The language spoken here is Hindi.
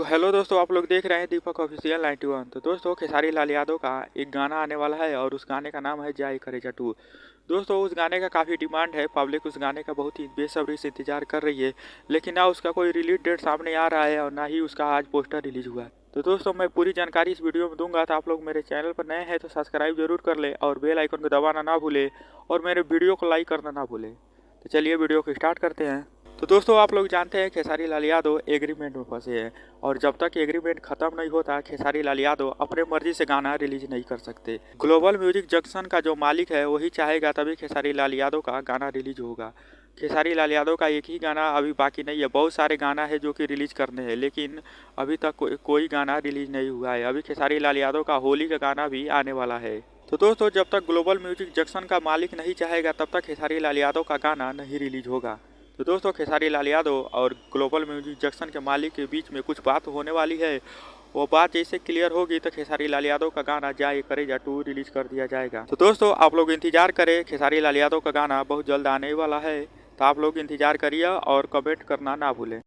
हेलो दोस्तों, आप लोग देख रहे हैं दीपक ऑफिशियल 91। तो दोस्तों, खेसारी लाल यादव का एक गाना आने वाला है और उस गाने का नाम है जाए करेजा 2। दोस्तों, उस गाने का काफ़ी डिमांड है, पब्लिक उस गाने का बहुत ही बेसब्री से इंतजार कर रही है। लेकिन ना उसका कोई रिलीज डेट सामने आ रहा है और ना ही उसका आज पोस्टर रिलीज हुआ है। तो दोस्तों, मैं पूरी जानकारी इस वीडियो में दूंगा। तो आप लोग मेरे चैनल पर नए हैं तो सब्सक्राइब जरूर कर ले और बेल आइकन को दबाना ना भूले और मेरे वीडियो को लाइक करना ना भूले। तो चलिए वीडियो को स्टार्ट करते हैं। तो दोस्तों, आप लोग जानते हैं खेसारी लाल यादव एग्रीमेंट में फंसे हैं और जब तक एग्रीमेंट खत्म नहीं होता खेसारी लाल यादव अपने मर्जी से गाना रिलीज नहीं कर सकते। ग्लोबल म्यूजिक जंक्शन का जो मालिक है वही चाहेगा तभी खेसारी लाल यादव का गाना रिलीज होगा। खेसारी लाल यादव का एक ही गाना अभी बाकी नहीं है, बहुत सारे गाना है जो कि रिलीज करने हैं, लेकिन अभी तक कोई गाना रिलीज नहीं हुआ है। अभी खेसारी लाल यादव का होली का गाना भी आने वाला है। तो दोस्तों, जब तक ग्लोबल म्यूजिक जंक्शन का मालिक नहीं चाहेगा तब तक खेसारी लाल यादव का गाना नहीं रिलीज होगा। तो दोस्तों, खेसारी लाल यादव और ग्लोबल म्यूजिक जंक्शन के मालिक के बीच में कुछ बात होने वाली है। वो बात जैसे क्लियर होगी तो खेसारी लाल यादव का गाना जाए करेजा 2 रिलीज कर दिया जाएगा। तो दोस्तों, आप लोग इंतजार करें, खेसारी लाल यादव का गाना बहुत जल्द आने वाला है। तो आप लोग इंतजार करिए और कमेंट करना ना भूलें।